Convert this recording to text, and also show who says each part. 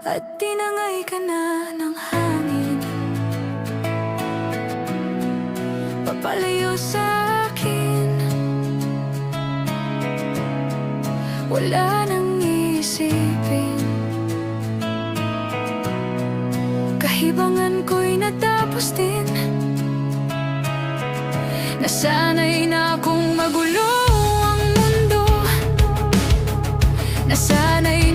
Speaker 1: at tinangay ka na ng hangin, papalayo sa akin. Wala nang isipin, kahibangan ko'y natapos din. Nasanay na akong magulo ang mundo, nasanay